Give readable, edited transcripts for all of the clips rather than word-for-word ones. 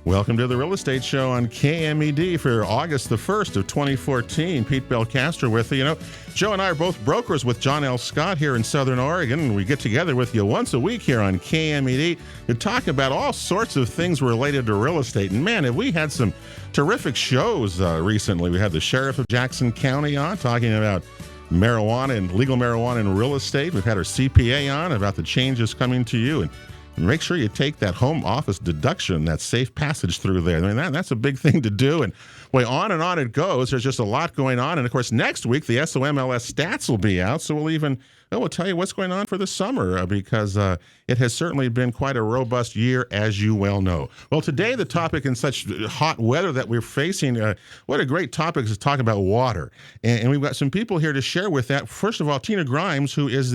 Welcome to the Real Estate Show on KMED for August the 1st of 2014. Pete Belcastro with you. You know, Joe and I are both brokers with John L. Scott here in Southern Oregon, and we get together with you once a week here on KMED to talk about all sorts of things related to real estate. And man, have we had some terrific shows recently. We had the Sheriff of Jackson County on talking about marijuana and legal marijuana in real estate. We've had our CPA on about the changes coming to you, and make sure you take that home office deduction, that safe passage through there. I mean, that's a big thing to do. And boy, on and on it goes. There's just a lot going on. And of course, next week, the SOMLS stats will be out. So we'll tell you what's going on for the summer because it has certainly been quite a robust year, as you well know. Well, today, the topic in such hot weather that we're facing, what a great topic is to talk about water. And we've got some people here to share with that. First of all, Tina Grimes, who is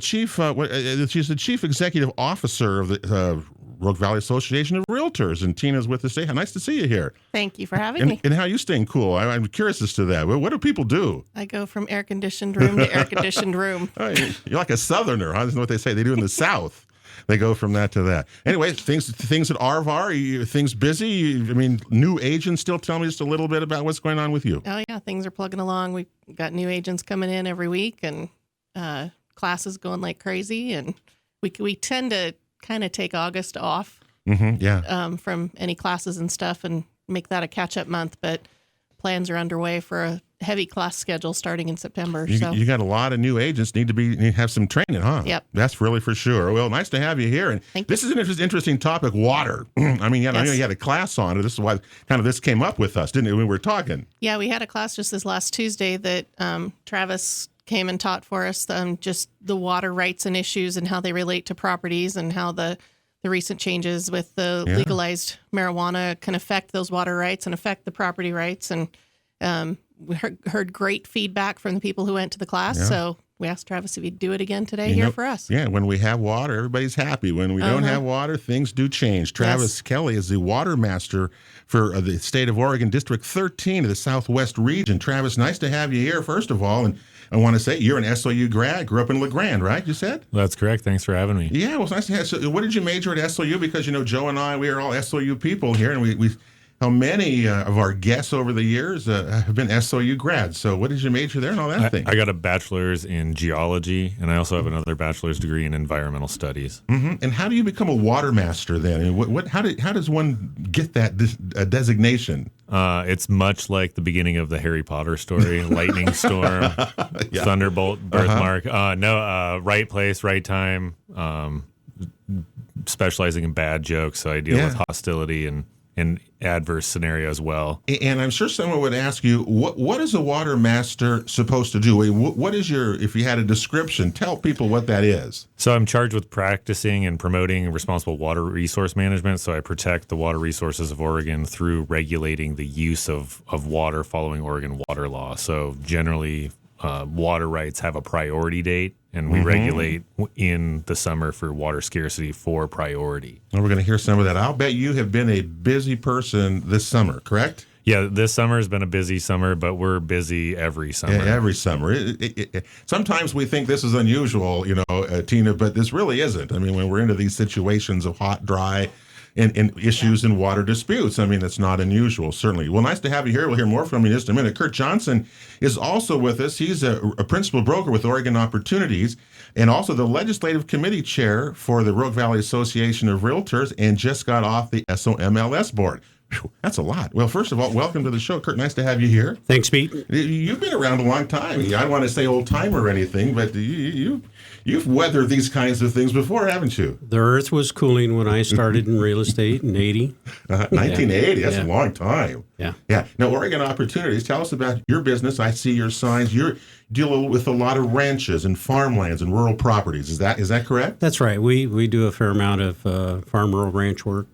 she's the chief executive officer of the Rogue Valley Association of Realtors, and Tina's with us today. Nice to see you here. Thank you for having me. And how are you staying cool? I'm curious as to that. What do people do? I go from air-conditioned room to air-conditioned room. Oh, you're like a Southerner, huh? That's what they say. They do in the South. They go from that to that. Anyway, things at RVAR, things busy? I mean, new agents still tell me just a little bit about what's going on with you. Oh, yeah. Things are plugging along. We've got new agents coming in every week, and classes going like crazy. And we tend to kind of take August off from any classes and stuff and make that a catch-up month. But plans are underway for a heavy class schedule starting in September. You got a lot of new agents need to have some training, huh? Yep. That's really for sure. Well, nice to have you here. And this is an interesting topic, water. I mean, I know you had a class on it. This is why kind of this came up with us, didn't it, when we were talking? Yeah, we had a class just this last Tuesday that Travis came and taught for us just the water rights and issues and how they relate to properties and how the recent changes with the legalized marijuana can affect those water rights and affect the property rights. And we heard great feedback from the people who went to the class. Yeah. So we asked Travis if he'd do it again today for us. Yeah, when we have water, everybody's happy. When we don't have water, things do change. Travis Kelly is the water master for the state of Oregon, District 13 of the Southwest region. Travis, nice to have you here, first of all. And I want to say you're an SOU grad, grew up in LeGrand, right? You said? That's correct. Thanks for having me. Yeah, well, it's nice to have. So what did you major at SOU? Because, Joe and I, we are all SOU people here, and we how many of our guests over the years have been SOU grads? So what did you major there and all that thing? I got a bachelor's in geology, and I also have another bachelor's degree in environmental studies. Mm-hmm. And how do you become a water master then? I mean, how does one get that designation? It's much like the beginning of the Harry Potter story, lightning storm, thunderbolt, birthmark. Right place, right time, specializing in bad jokes. So I deal with hostility and adverse scenario as well. And I'm sure someone would ask you, what is a water master supposed to do? What is if you had a description, tell people what that is. So I'm charged with practicing and promoting responsible water resource management. So I protect the water resources of Oregon through regulating the use of water following Oregon water law. So generally, water rights have a priority date, and we regulate in the summer for water scarcity for priority. And we're going to hear some of that. I'll bet you have been a busy person this summer, correct? Yeah, this summer has been a busy summer, but we're busy every summer. Yeah, every summer. Sometimes we think this is unusual, Tina, but this really isn't. I mean, when we're into these situations of hot, dry, and issues and water disputes. I mean, it's not unusual, certainly. Well, nice to have you here. We'll hear more from you in just a minute. Kurt Johnson is also with us. He's a principal broker with Oregon Opportunities and also the legislative committee chair for the Rogue Valley Association of Realtors and just got off the SOMLS board. Whew, that's a lot. Well, first of all, welcome to the show. Kurt, nice to have you here. Thanks, Pete. You've been around a long time. I don't want to say old timer or anything, but you've weathered these kinds of things before, haven't you? The earth was cooling when I started in real estate in 80. 1980, that's a long time. Yeah. Now, Oregon Opportunities, tell us about your business. I see your signs. You deal with a lot of ranches and farmlands and rural properties. Is that correct? That's right. We do a fair amount of farm rural ranch work.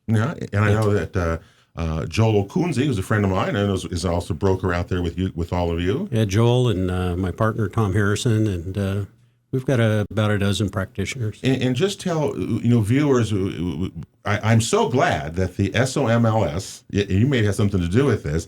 Yeah, and I know that Joel Okunzi, who's a friend of mine, and is also a broker out there with all of you. Yeah, Joel and my partner Tom Harrison, and we've got about a dozen practitioners. And just tell viewers, I'm so glad that the SOMLS, you may have something to do with this,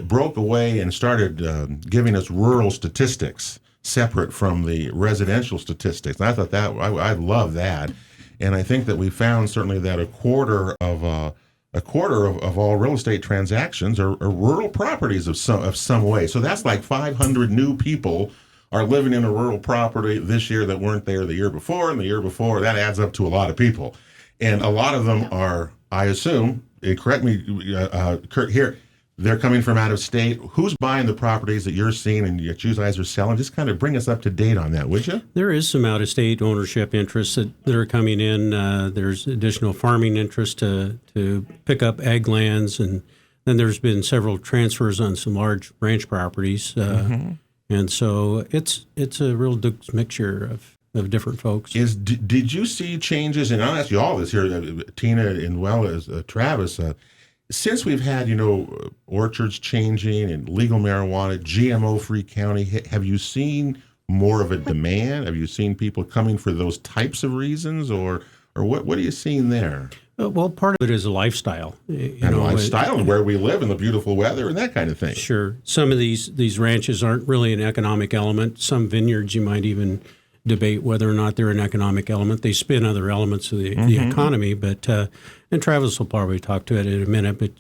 broke away and started giving us rural statistics separate from the residential statistics. And I love that. And I think that we found certainly that a quarter of a quarter of all real estate transactions are rural properties of some way. So that's like 500 new people are living in a rural property this year that weren't there the year before, and the year before. That adds up to a lot of people. And a lot of them are, I assume, correct me, Kurt, here, they're coming from out of state. Who's buying the properties that you're seeing and that you guys are selling? Just kind of bring us up to date on that, would you? There is some out-of-state ownership interests that are coming in. There's additional farming interest to pick up ag lands, and then there's been several transfers on some large ranch properties. And so it's a real mixture of different folks. Did you see changes, and I'll ask you all this here, Tina, and well as Travis, since we've had, orchards changing and legal marijuana, GMO-free county, have you seen more of a demand? Have you seen people coming for those types of reasons, or what are you seeing there? Well, part of it is a lifestyle. Lifestyle and where we live and the beautiful weather and that kind of thing. Sure. Some of these ranches aren't really an economic element. Some vineyards you might even debate whether or not they're an economic element. They spin other elements of the economy, but and Travis will probably talk to it in a minute, but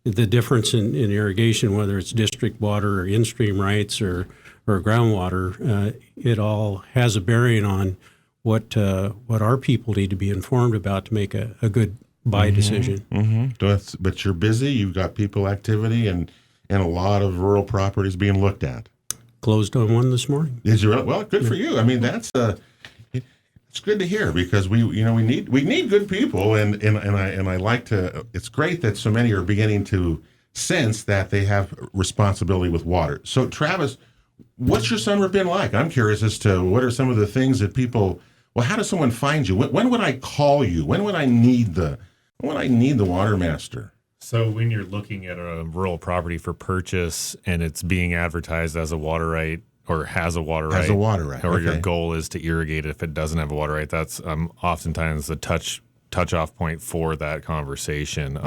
the difference in irrigation, whether it's district water or in-stream rights or groundwater, it all has a bearing on what our people need to be informed about to make a good buy decision. But you're busy, you've got people activity and a lot of rural properties being looked at. Closed on one this morning. Is you? Well, good for you. I mean, that's it's good to hear, because we need good people, and I like to. It's great that so many are beginning to sense that they have responsibility with water. So, Travis, what's your summer been like? I'm curious as to what are some of the things that people. Well, how does someone find you? When would I call you? When would I need the water master? So when you're looking at a rural property for purchase and it's being advertised as a water right or has a water right, or your goal is to irrigate it if it doesn't have a water right, that's oftentimes the touch off point for that conversation.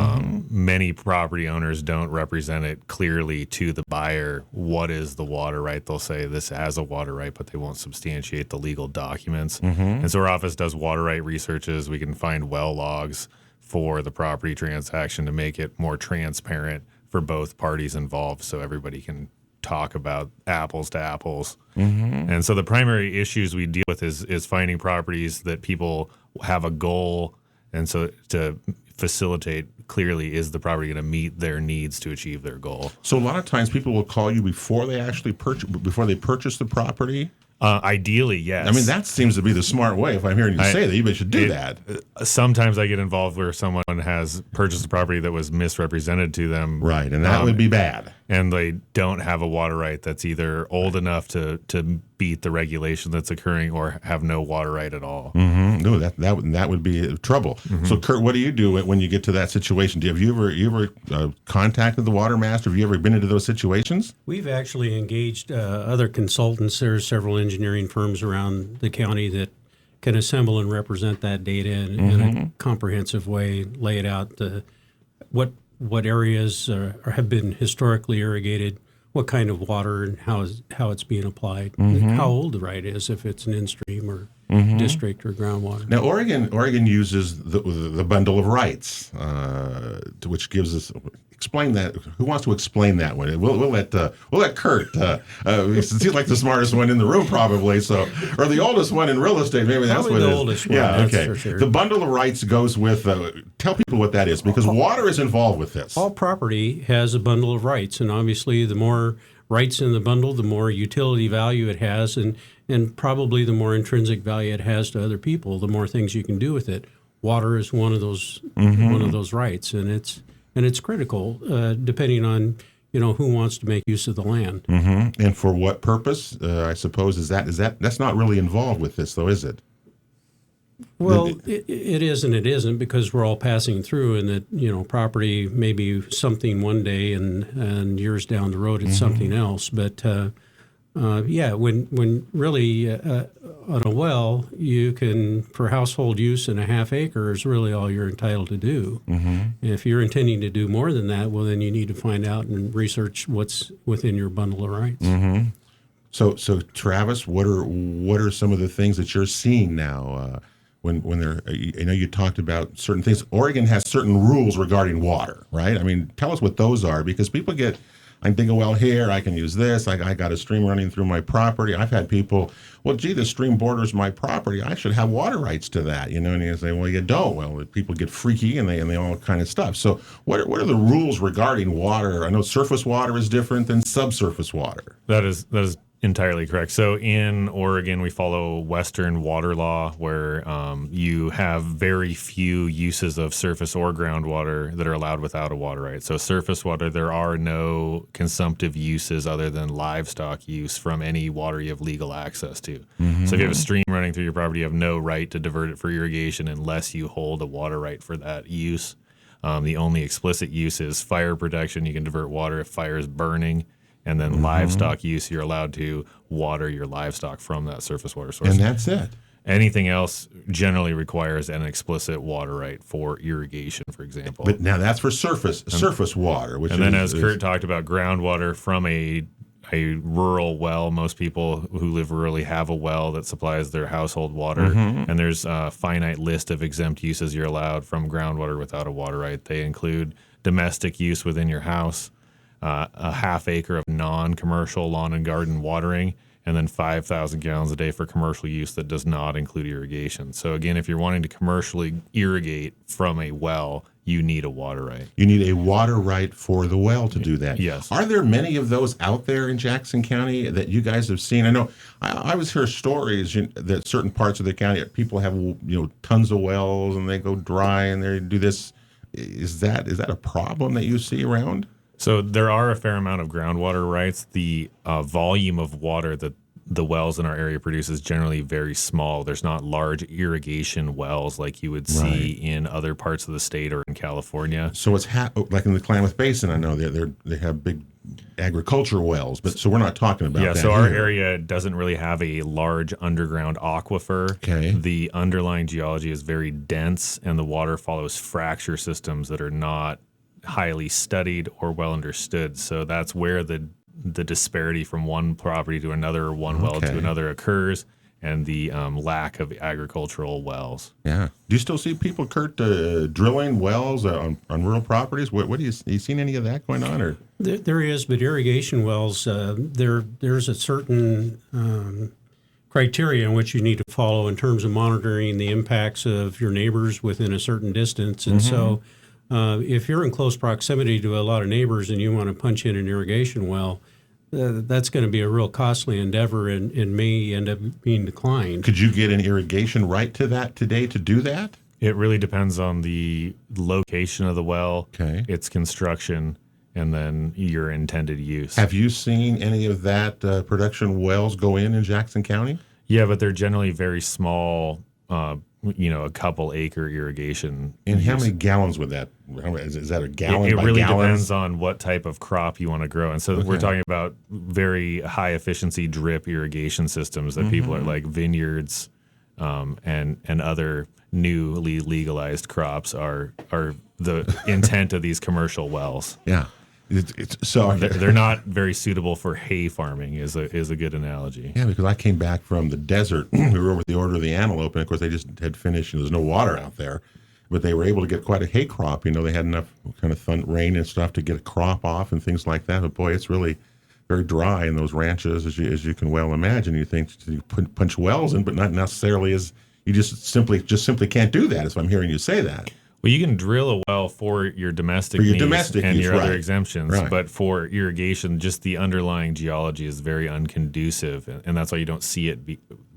Many property owners don't represent it clearly to the buyer. What is the water right? They'll say this has a water right, but they won't substantiate the legal documents. And so our office does water right researches. We can find well logs for the property transaction to make it more transparent for both parties involved, so everybody can talk about apples to apples. And so the primary issues we deal with is finding properties that people have a goal, and so to facilitate clearly, is the property going to meet their needs to achieve their goal. So a lot of times people will call you before they actually purchase the property. Ideally, yes. I mean, that seems to be the smart way. If I'm hearing you say that, you should do that. Sometimes I get involved where someone has purchased a property that was misrepresented to them. Right, and that would be bad. And they don't have a water right that's either old enough to beat the regulation that's occurring or have no water right at all. No, that would be trouble. So, Kurt, what do you do when you get to that situation? Have you ever contacted the water master? Have you ever been into those situations? We've actually engaged other consultants. There's several engineering firms around the county that can assemble and represent that data in a comprehensive way, lay it out, what areas have been historically irrigated, what kind of water, and how it's being applied, how old the right is, if it's an in-stream or district or groundwater. Now, Oregon uses the bundle of rights, which gives us. Explain that. Who wants to explain that one? We'll let Kurt. He seems like the smartest one in the room, probably. So, or the oldest one in real estate. Maybe that's probably what the it is. Oldest one. Yeah. That's okay. for sure. The bundle of rights goes with. Tell people what that is, because water is involved with this. All property has a bundle of rights, and obviously, the more rights in the bundle, the more utility value it has, and probably the more intrinsic value it has to other people, the more things you can do with it. Water is one of those rights, and it's critical depending on who wants to make use of the land. And for what purpose? I suppose is that's not really involved with this, though, is it? Well, it is and it isn't, because we're all passing through, and that property may be something one day, and years down the road it's something else. But when really on a well, you can, for household use, in a half acre is really all you're entitled to do. If you're intending to do more than that, well, then you need to find out and research what's within your bundle of rights. So Travis, what are some of the things that you're seeing now? when they're, you talked about certain things. Oregon has certain rules regarding water, right? I mean, tell us what those are, because people I can dig a well here, I can use this, I got a stream running through my property. I've had people, well, gee, the stream borders my property, I should have water rights to that, and you say, well, you don't. Well, people get freaky and they all kind of stuff. So what are the rules regarding water? I know surface water is different than subsurface water. That is entirely correct. So in Oregon, we follow Western water law, where you have very few uses of surface or groundwater that are allowed without a water right. So surface water, there are no consumptive uses other than livestock use from any water you have legal access to. Mm-hmm. So if you have a stream running through your property, you have no right to divert it for irrigation unless you hold a water right for that use. The only explicit use is fire protection. You can divert water if fire is burning. And then livestock use, you're allowed to water your livestock from that surface water source. And that's it. Anything else generally requires an explicit water right for irrigation, for example. But now that's for surface water. And then as Kurt talked about, groundwater from a rural well. Most people who live rurally have a well that supplies their household water. Mm-hmm. And there's a finite list of exempt uses you're allowed from groundwater without a water right. They include domestic use within your house, a half acre of non-commercial lawn and garden watering, and then 5,000 gallons a day for commercial use that does not include irrigation. So again, if you're wanting to commercially irrigate from a well, you need a water right. You need a water right for the well to do that. Yes. Are there many of those out there in Jackson County that you guys have seen? I know I always hear stories that certain parts of the county, people have tons of wells and they go dry and they do this. Is that a problem that you see around? So there are a fair amount of groundwater rights. The volume of water that the wells in our area produce is generally very small. There's not large irrigation wells like you would see in other parts of the state or in California. So it's like in the Klamath Basin, I know they have big agriculture wells, but so we're not talking about that. Yeah, so our area doesn't really have a large underground aquifer. Okay. The underlying geology is very dense, and the water follows fracture systems that are not highly studied or well understood. So that's where the disparity from one property to another or one well to another occurs, and the lack of agricultural wells. Yeah. Do you still see people, Kurt, drilling wells on rural properties? What do you seen any of that going on? Or There is, but irrigation wells, there's a certain criteria in which you need to follow in terms of monitoring the impacts of your neighbors within a certain distance. And so if you're in close proximity to a lot of neighbors and you want to punch in an irrigation well, that's going to be a real costly endeavor and may end up being declined. Could you get an irrigation right to that today to do that? It really depends on the location of the well, its construction, and then your intended use. Have you seen any of that production wells go in Jackson County? Yeah, but they're generally very small, a couple acre irrigation. And how many gallons would that? Is that a gallon? It by really gallons? depends on what type of crop you want to grow. And so we're talking about very high efficiency drip irrigation systems that people are like vineyards and other newly legalized crops are the intent of these commercial wells. Yeah. So they're not very suitable for hay farming is a good analogy. Yeah, because I came back from the desert. We were over at the Order of the Antelope, and of course they just had finished, and there's no water out there. But they were able to get quite a hay crop. They had enough kind of rain and stuff to get a crop off and things like that. But boy, it's really very dry in those ranches, as you can well imagine. You think you punch wells in, but not necessarily as you just simply can't do that. If I'm hearing you say that. Well, you can drill a well for your domestic needs and your other exemptions, but for irrigation, just the underlying geology is very unconducive, and that's why you don't see it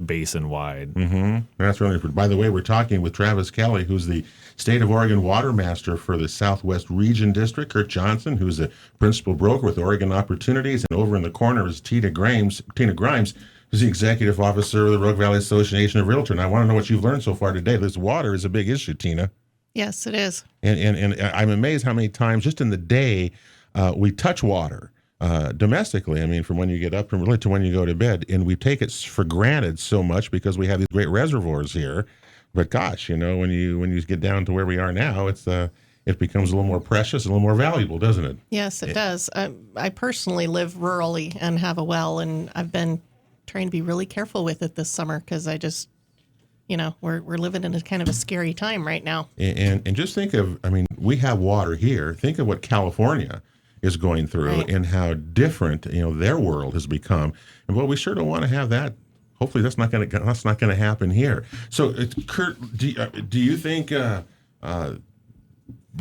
basin-wide. Mm-hmm. That's really. By the way, we're talking with Travis Kelly, who's the State of Oregon Water Master for the Southwest Region District, Kurt Johnson, who's a principal broker with Oregon Opportunities, and over in the corner is Tina Grimes, who's the Executive Officer of the Rogue Valley Association of Realtors. And I want to know what you've learned so far today. This water is a big issue, Tina. Yes, it is. And I'm amazed how many times just in the day we touch water domestically. I mean, from when you get up and really to when you go to bed, and we take it for granted so much because we have these great reservoirs here. But gosh, when you get down to where we are now, it becomes a little more precious, a little more valuable, doesn't it? Yes, it does. I personally live rurally and have a well, and I've been trying to be really careful with it this summer because I just we're living in a kind of a scary time right now. And just think of, I mean, we have water here. Think of what California is going through Right. and how different, their world has become. And we sure don't want to have that. Hopefully that's not going to happen here. So, Kurt, do you think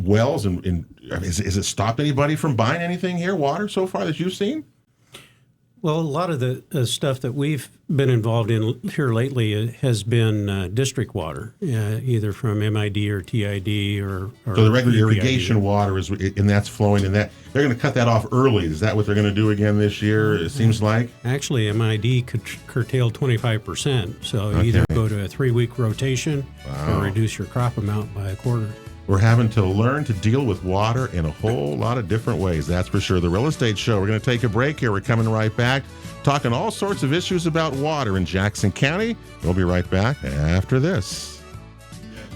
wells and is it stopped anybody from buying anything here, water so far that you've seen? Well, a lot of the stuff that we've been involved in here lately has been district water, either from MID or TID or So the regular EPID. irrigation water and that's flowing, and that they're going to cut that off early. Is that what they're going to do again this year? It seems like. Actually, MID could curtail 25%. So Okay. either go to a 3-week rotation Wow. or reduce your crop amount by a quarter. We're having to learn to deal with water in a whole lot of different ways. That's for sure. The Real Estate Show. We're going to take a break here. We're coming right back, talking all sorts of issues about water in Jackson County. We'll be right back after this.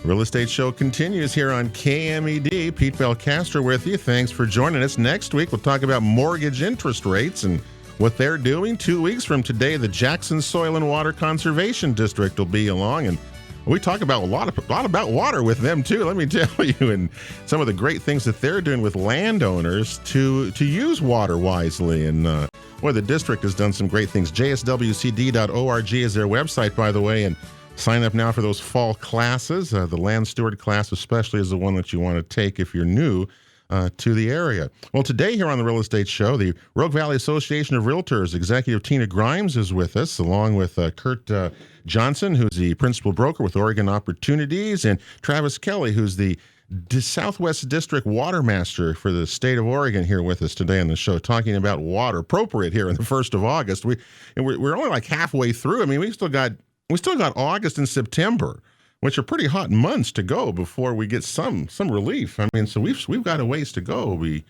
Real Estate Show continues here on KMED. Pete Belcastro with you. Thanks for joining us. Next week, we'll talk about mortgage interest rates and what they're doing. 2 weeks from today, the Jackson Soil and Water Conservation District will be along, and we talk about a lot about water with them too. Let me tell you, and some of the great things that they're doing with landowners to use water wisely. And the district has done some great things. JSWCD.org is their website, by the way, and sign up now for those fall classes. The land steward class, especially, is the one that you want to take if you're new to the area. Well, today here on the Real Estate Show, the Rogue Valley Association of Realtors Executive Tina Grimes is with us, along with Kurt Johnson, who's the principal broker with Oregon Opportunities, and Travis Kelly, who's the Southwest District Water Master for the state of Oregon, here with us today on the show, talking about water appropriate here on the 1st of August. We're only like halfway through. I mean, we still got August and September, which are pretty hot months to go before we get some relief. I mean, so we've got a ways to go. We,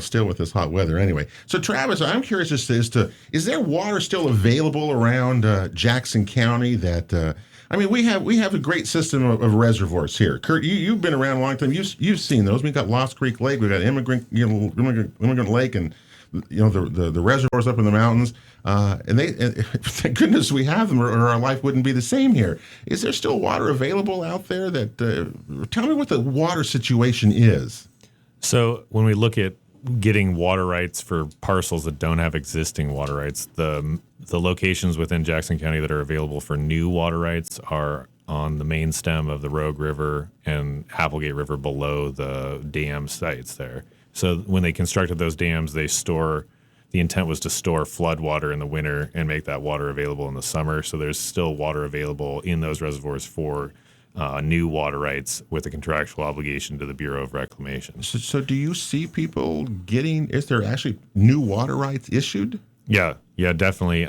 still with this hot weather anyway. So Travis, I'm curious as to is there water still available around Jackson County? That we have a great system of reservoirs here. Kurt, you've been around a long time. You've seen those. We've got Lost Creek Lake. We've got Immigrant Lake, and the reservoirs up in the mountains. And thank goodness we have them, or our life wouldn't be the same here. Is there still water available out there? Tell me what the water situation is. So when we look at getting water rights for parcels that don't have existing water rights, the locations within Jackson County that are available for new water rights are on the main stem of the Rogue River and Applegate River below the dam sites there. So when they constructed those dams, the intent was to store flood water in the winter and make that water available in the summer. So there's still water available in those reservoirs for new water rights with a contractual obligation to the Bureau of Reclamation. So do you see people is there actually new water rights issued? Yeah, definitely.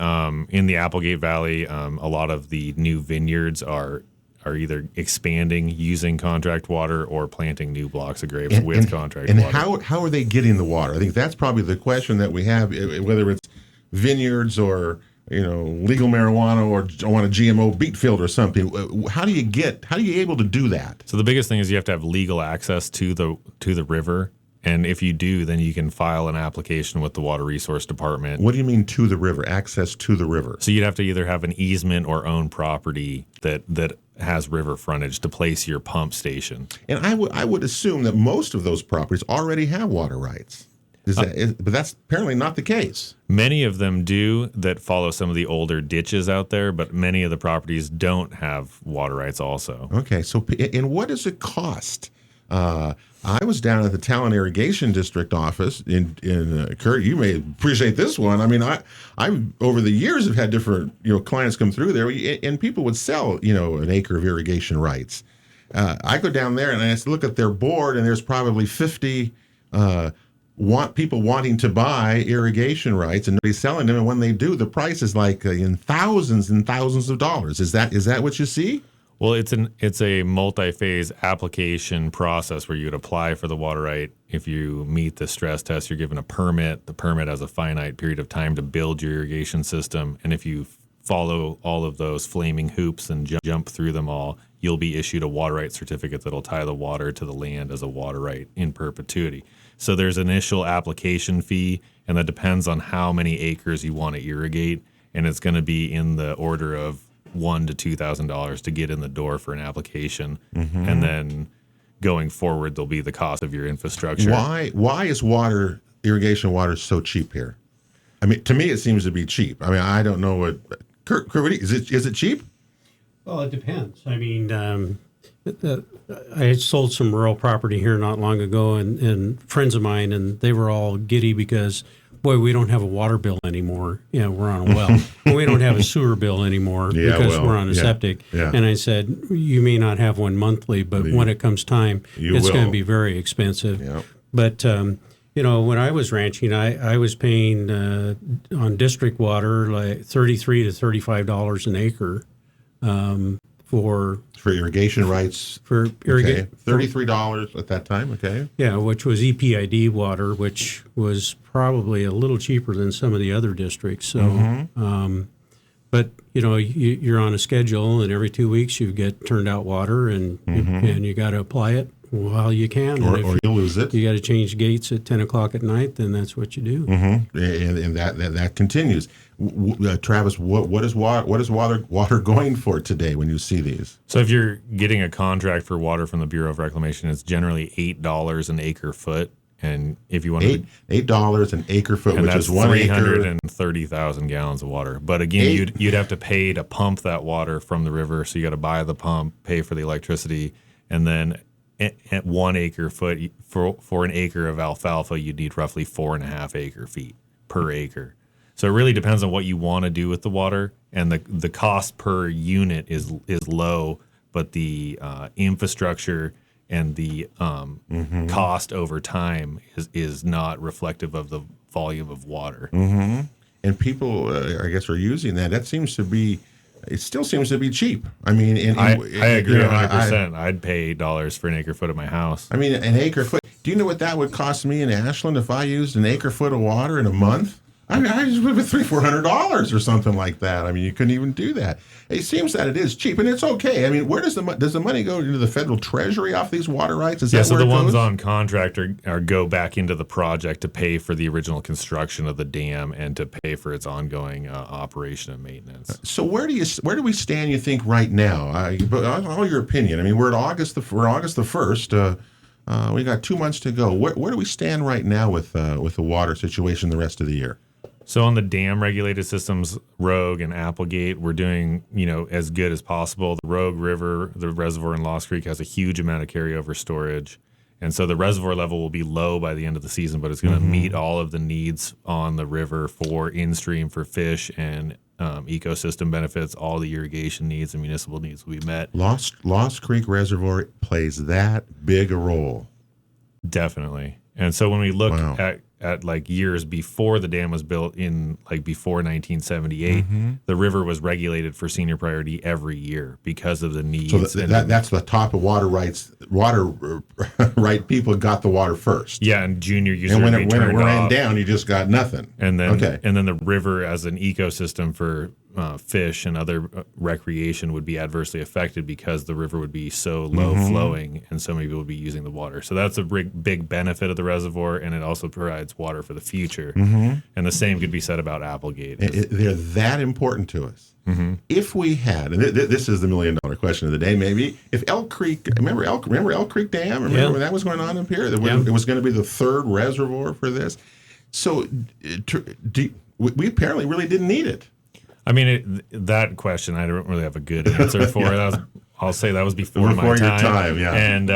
In the Applegate Valley, a lot of the new vineyards are either expanding using contract water or planting new blocks of grapes with contract water. And how are they getting the water? I think that's probably the question that we have, whether it's vineyards or legal marijuana or on a GMO beet field or something. How are you able to do that? So the biggest thing is you have to have legal access to the river. And if you do, then you can file an application with the Water Resource Department. What do you mean to the river? Access to the river? So you'd have to either have an easement or own property that has river frontage to place your pump station. And I would assume that most of those properties already have water rights. But that's apparently not the case. Many of them do that follow some of the older ditches out there, but many of the properties don't have water rights also. Okay, so and what does it cost? I was down at the Talon Irrigation District office in Kurt. You may appreciate this one. I mean, I over the years have had different clients come through there, and people would sell an acre of irrigation rights. I go down there and I look at their board, and there's probably 50 people wanting to buy irrigation rights, and nobody's selling them. And when they do, the price is like in thousands and thousands of dollars. Is that what you see? Well, it's a multi-phase application process where you'd apply for the water right. If you meet the stress test, you're given a permit. The permit has a finite period of time to build your irrigation system. And if you follow all of those flaming hoops and jump through them all, you'll be issued a water right certificate that'll tie the water to the land as a water right in perpetuity. So there's an initial application fee, and that depends on how many acres you want to irrigate. And it's going to be in the order of $1,000 to $2,000 to get in the door for an application, and then going forward, there'll be the cost of your infrastructure. Why is irrigation water so cheap here? I mean, to me, it seems to be cheap. I mean, I don't know what. Kurt, is it cheap? Well, it depends. I mean, I had sold some rural property here not long ago, and friends of mine, and they were all giddy because, boy, we don't have a water bill anymore. Yeah, we're on a well. And we don't have a sewer bill anymore because we're on a septic. Yeah. And I said, you may not have one monthly, but when it comes time, it's going to be very expensive. Yep. But, when I was ranching, I was paying on district water like $33 to $35 an acre for irrigation rights. For irrigation, $33 at that time. Okay. Yeah, which was EPID water, which was probably a little cheaper than some of the other districts. So, but you're on a schedule, and every 2 weeks you get turned out water, and you got to apply it while you can. Or you'll lose it. You got to change gates at 10 o'clock at night, then that's what you do. And that continues. Travis, what is water going for today when you see these? So if you're getting a contract for water from the Bureau of Reclamation, it's generally $8 an acre foot. And if you want $8 an acre foot, and which that's is 1 acre, 330,000 gallons of water. But again, you'd have to pay to pump that water from the river. So you got to buy the pump, pay for the electricity, and then at 1 acre foot for an acre of alfalfa, you'd need roughly 4.5 acre feet per acre. So it really depends on what you want to do with the water, and the cost per unit is low, but the infrastructure and the cost over time is not reflective of the volume of water. And people, I guess, are using that. That seems to be. It still seems to be cheap. I mean, I agree 100%. I'd pay $8 for an acre foot of my house. I mean, an acre foot. Do you know what that would cost me in Ashland if I used an acre foot of water in a month? I mean, I just would have $300-400 or something like that. I mean, you couldn't even do that. It seems that it is cheap, and it's okay. I mean, where does the money go into the federal treasury off these water rights? Is that so where the it ones goes? on contract are go back into the project to pay for the original construction of the dam and to pay for its ongoing operation and maintenance. So where do we stand? You think right now? All your opinion. I mean, we're August the 1st. We got 2 months to go. Where do we stand right now with the water situation the rest of the year? So on the dam regulated systems, Rogue and Applegate, we're doing, as good as possible. The Rogue River, the reservoir in Lost Creek has a huge amount of carryover storage. And so the reservoir level will be low by the end of the season, but it's going to meet all of the needs on the river for in-stream for fish and ecosystem benefits. All the irrigation needs and municipal needs will be met. Lost Creek Reservoir plays that big a role. Definitely. And so when we look at like years before the dam was built in before 1978, the river was regulated for senior priority every year because of the needs. So that's the top of water rights. Water right people got the water first. Yeah, and junior users. And when it ran down, you just got nothing. And then the river as an ecosystem for fish and other recreation would be adversely affected because the river would be so low flowing and so many people would be using the water. So that's a big benefit of the reservoir, and it also provides water for the future. And the same could be said about Applegate. They're that important to us. If we had, and this is the $1 million question of the day, maybe if Elk Creek, remember Elk Creek Dam? Remember when that was going on up here? It was going to be the third reservoir for this. So we apparently really didn't need it. I mean, that question I don't really have a good answer for. I'll say that was before my your time, yeah. And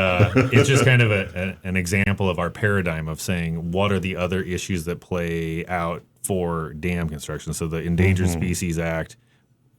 it's just kind of an example of our paradigm of saying what are the other issues that play out for dam construction. So the Endangered Species Act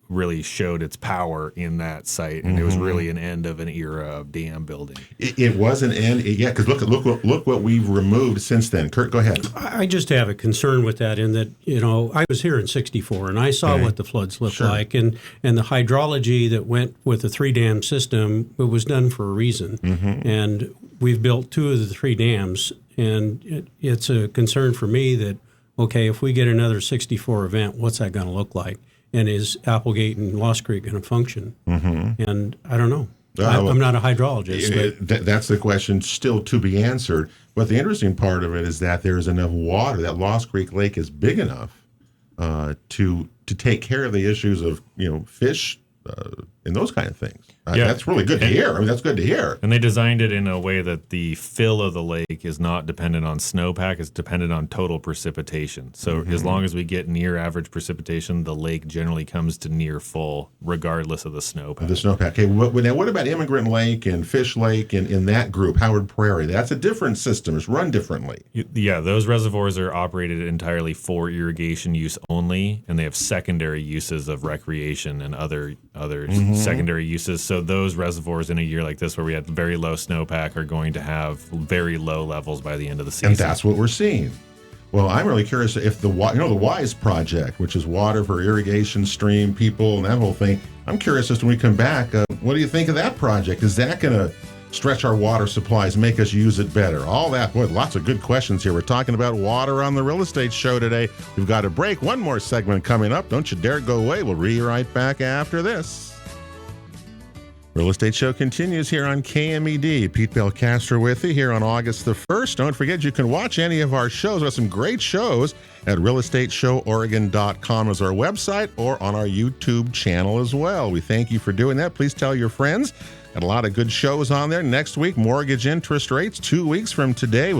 really showed its power in that site, and it was really an end of an era of dam building. It was an end, because look what we've removed since then. Kurt, go ahead. I just have a concern with that in that, I was here in 1964, and I saw what the floods looked like, and the hydrology that went with the 3-dam system, it was done for a reason. And we've built 2 of the 3 dams, and it's a concern for me that, okay, if we get another 64 event, what's that going to look like? And is Applegate and Lost Creek going to function? And I don't know. I'm not a hydrologist. But that's the question still to be answered. But the interesting part of it is that there is enough water. That Lost Creek Lake is big enough to take care of the issues of fish and those kind of things. Yeah. That's really good to hear. I mean, that's good to hear. And they designed it in a way that the fill of the lake is not dependent on snowpack, it's dependent on total precipitation. So as long as we get near average precipitation, the lake generally comes to near full, regardless of the snowpack. The snowpack. Okay, now what about Immigrant Lake and Fish Lake and in that group, Howard Prairie? That's a different system. It's run differently. Yeah, those reservoirs are operated entirely for irrigation use only, and they have secondary uses of recreation and other secondary uses. So those reservoirs in a year like this where we had very low snowpack are going to have very low levels by the end of the season. And that's what we're seeing. Well, I'm really curious if the WISE project, which is water for irrigation, stream, people, and that whole thing. I'm curious as to when we come back, what do you think of that project? Is that going to stretch our water supplies, make us use it better? All that, boy, lots of good questions here. We're talking about water on the Real Estate Show today. We've got a break. One more segment coming up. Don't you dare go away. We'll be right back after this. Real Estate Show continues here on KMED. Pete Belcastro with you here on August the 1st. Don't forget you can watch any of our shows. We have some great shows at realestateshoworegon.com as our website or on our YouTube channel as well. We thank you for doing that. Please tell your friends. Got a lot of good shows on there. Next week, mortgage interest rates. 2 weeks from today,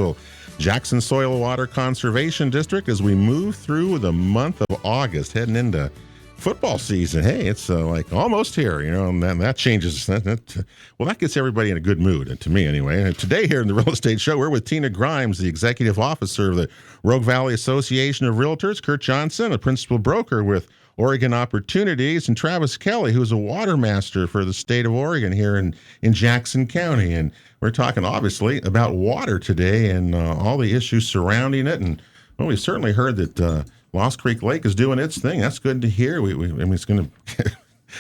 Jackson Soil Water Conservation District as we move through the month of August, heading into football season. Hey, it's like almost here, and that changes. Well, that gets everybody in a good mood, and to me anyway. And today here in the Real Estate Show, we're with Tina Grimes, the executive officer of the Rogue Valley Association of Realtors, Kurt Johnson, a principal broker with Oregon Opportunities, and Travis Kelly, who's a water master for the state of Oregon here in Jackson County. And we're talking obviously about water today and all the issues surrounding it. And well, we certainly heard that Lost Creek Lake is doing its thing. That's good to hear. I mean, it's going to,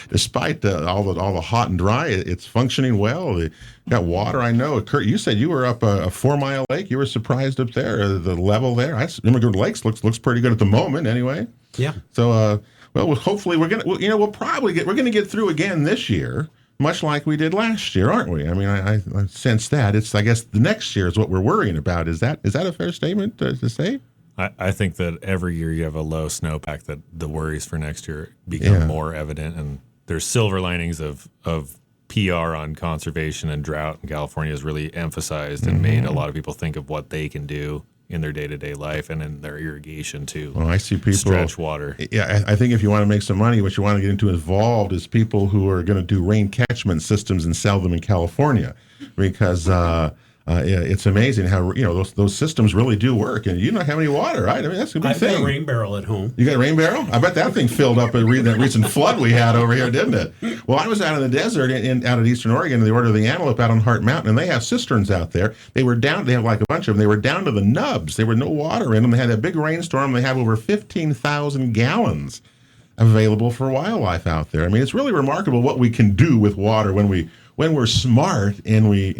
despite all the hot and dry, it's functioning well. They got water. I know, Kurt, you said you were up a 4 Mile Lake. You were surprised up there, the level there. Immigrant Lakes looks pretty good at the moment, anyway. Yeah. So, well, hopefully we're gonna, we're gonna get through again this year, much like we did last year, aren't we? I mean, I sense that. It's, I guess, the next year is what we're worrying about. Is that a fair statement to say? I think that every year you have a low snowpack, that the worries for next year become more evident, and there's silver linings of PR on conservation and drought in California has really emphasized and made a lot of people think of what they can do in their day-to-day life and in their irrigation to I see people stretch water. Yeah, I think if you want to make some money, what you want to get into involved is people who are going to do rain catchment systems and sell them in California, because it's amazing how those systems really do work, and you don't have any water, right? I mean, that's a big thing. I've got a rain barrel at home. You got a rain barrel? I bet that thing filled up that recent flood we had over here, didn't it? Well, I was out in the desert out of Eastern Oregon in the Order of the Antelope out on Hart Mountain, and they have cisterns out there. They have like a bunch of them. They were down to the nubs. There were no water in them. They had a big rainstorm. They have over 15,000 gallons available for wildlife out there. I mean, it's really remarkable what we can do with water when we're smart and we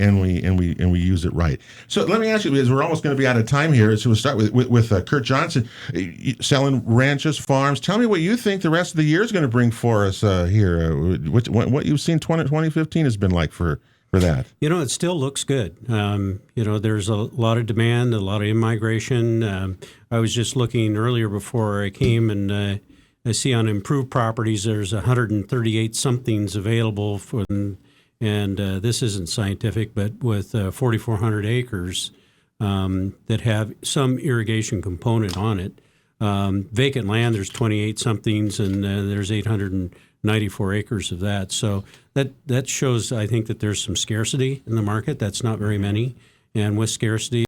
use it right. So let me ask you, because we're almost going to be out of time here, so we'll start with Kurt Johnson, selling ranches, farms. Tell me what you think the rest of the year is going to bring for us here. What you've seen 2015 has been like for that. It still looks good. There's a lot of demand, a lot of in-migration. I was just looking earlier before I came, and I see on improved properties there's 138 somethings available for. And this isn't scientific, but with 4,400 acres that have some irrigation component on it. Vacant land, there's 28 somethings, and there's 894 acres of that. So that shows, I think, that there's some scarcity in the market. That's not very many. And with scarcity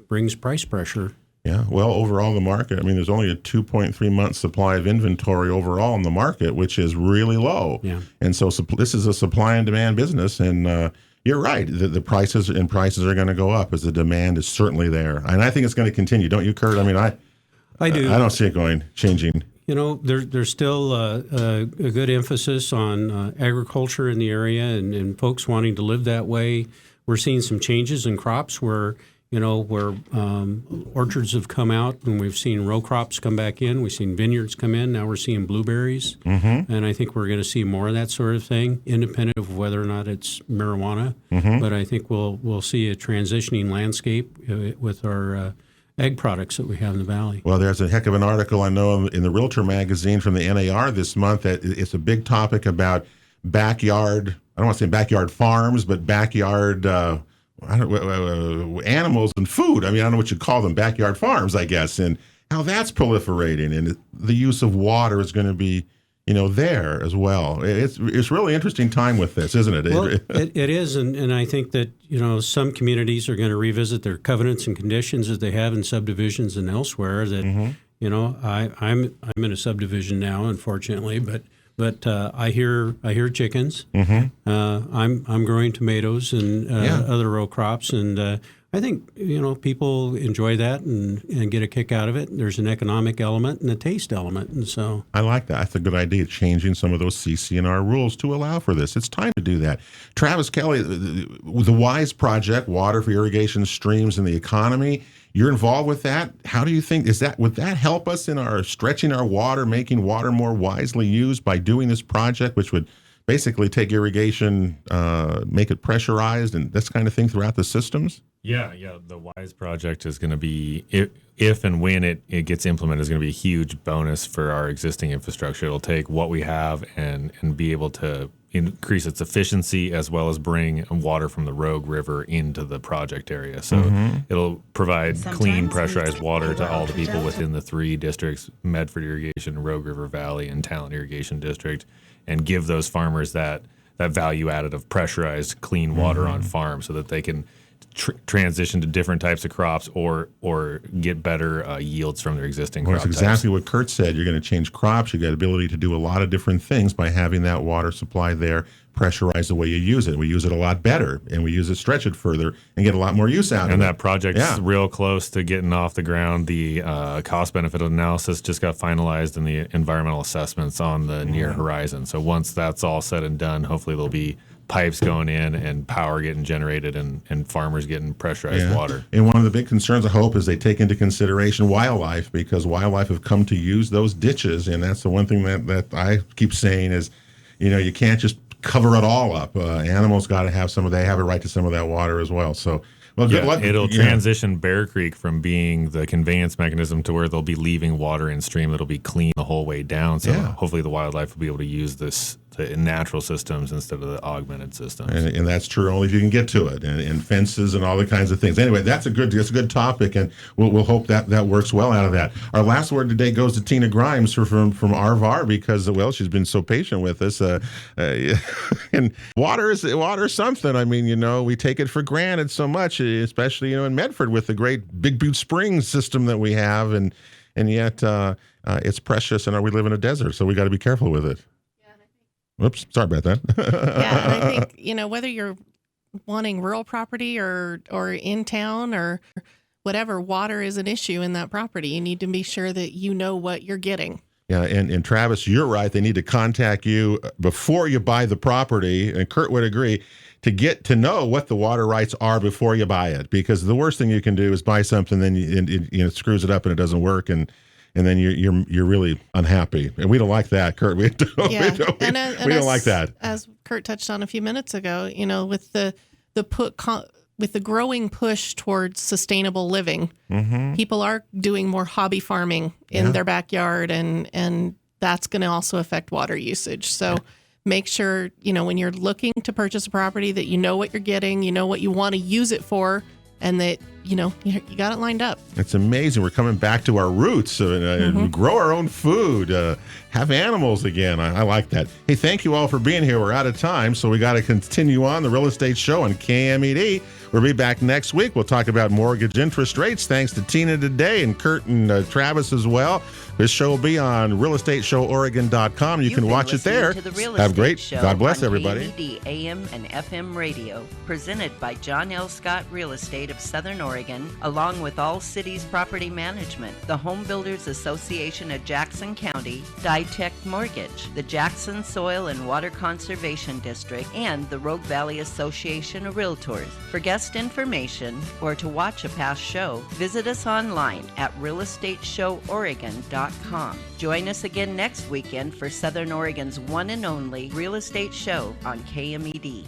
brings price pressure. Yeah, well, overall the market, I mean, there's only a 2.3 month supply of inventory overall in the market, which is really low. Yeah. And so this is a supply and demand business, and you're right, the prices are going to go up as the demand is certainly there. And I think it's going to continue. Don't you, Kurt? I mean, I do. I don't see it changing. There's still a good emphasis on agriculture in the area and folks wanting to live that way. We're seeing some changes in crops where orchards have come out, and we've seen row crops come back in. We've seen vineyards come in. Now we're seeing blueberries. Mm-hmm. And I think we're going to see more of that sort of thing, independent of whether or not it's marijuana. Mm-hmm. But I think we'll see a transitioning landscape with our ag products that we have in the valley. Well, there's a heck of an article I know in the Realtor magazine from the NAR this month that it's a big topic about backyard. I don't want to say backyard farms, but backyard animals and food. I mean, I don't know what you call them, backyard farms, I guess, and how that's proliferating, and the use of water is going to be, there as well. It's really interesting time with this, isn't it? Well, it is, and I think that some communities are going to revisit their covenants and conditions that they have in subdivisions and elsewhere. That I'm in a subdivision now, unfortunately, but I hear chickens. I'm growing tomatoes and other row crops, and I think people enjoy that and get a kick out of it. There's an economic element and a taste element, and so I like that. That's a good idea. Changing some of those CC&R rules to allow for this. It's time to do that. Travis Kelly, the WISE project, Water for Irrigation, Streams, and the Economy. You're involved with that. How do you think would that help us in our stretching our water, making water more wisely used by doing this project, which would basically take irrigation, make it pressurized and this kind of thing throughout the systems? Yeah. The WISE project is going to be, if and when it gets implemented, is going to be a huge bonus for our existing infrastructure. It'll take what we have and be able to increase its efficiency as well as bring water from the Rogue River into the project area. So it'll provide clean, pressurized water to all the people within the 3 districts, Medford Irrigation, Rogue River Valley, and Talent Irrigation District, and give those farmers that value added of pressurized, clean water on farm so that they can transition to different types of crops or get better yields from their existing crops. That's exactly what Kurt said. You're going to change crops. You got the ability to do a lot of different things by having that water supply there, pressurize the way you use it. We use it a lot better, and we stretch it further and get a lot more use out of it. And that project's real close to getting off the ground. The cost-benefit analysis just got finalized in the environmental assessments on the near horizon. So once that's all said and done, hopefully there'll be pipes going in and power getting generated and farmers getting pressurized water. And one of the big concerns, I hope, is they take into consideration wildlife, because wildlife have come to use those ditches. And that's the one thing that I keep saying is, you can't just cover it all up. Animals got to have they have a right to some of that water as well. So, well, good luck. It'll transition Bear Creek from being the conveyance mechanism to where they'll be leaving water in stream that'll be clean the whole way down. So hopefully the wildlife will be able to use this in natural systems instead of the augmented systems. And that's true only if you can get to it, and fences and all the kinds of things. Anyway, that's a good topic, and we'll hope that works well out of that. Our last word today goes to Tina Grimes from RVAR, because, she's been so patient with us. And water is something. I mean, we take it for granted so much, especially, in Medford with the great Big Butte Springs system that we have, and yet it's precious, and we live in a desert, so we got to be careful with it. Oops, sorry about that. Yeah, and I think, whether you're wanting rural property or in town or whatever, water is an issue in that property. You need to be sure that you know what you're getting. Yeah, and Travis, you're right. They need to contact you before you buy the property, and Kurt would agree, to get to know what the water rights are before you buy it, because the worst thing you can do is buy something, then it screws it up and it doesn't work, and then you're really unhappy, and we don't like that, Kurt. We don't like that. As Kurt touched on a few minutes ago, with the growing push towards sustainable living, people are doing more hobby farming in their backyard, and that's going to also affect water usage. So make sure when you're looking to purchase a property that you know what you're getting, you know what you want to use it for, and that you got it lined up. It's amazing. We're coming back to our roots, grow our own food, have animals again. I like that. Hey, thank you all for being here. We're out of time, so we got to continue on the Real Estate Show on KMED. We'll be back next week. We'll talk about mortgage interest rates. Thanks to Tina today, and Kurt and Travis as well. This show will be on realestateShowOregon.com. You can watch it there. Have great. God bless everybody. KMED AM and FM radio, presented by John L. Scott Real Estate of Southern Oregon, along with All Cities Property Management, the Home Builders Association of Jackson County, Ditech Mortgage, the Jackson Soil and Water Conservation District, and the Rogue Valley Association of Realtors. For guest information or to watch a past show, visit us online at realestateshoworegon.com. Join us again next weekend for Southern Oregon's one and only Real Estate Show on KMED.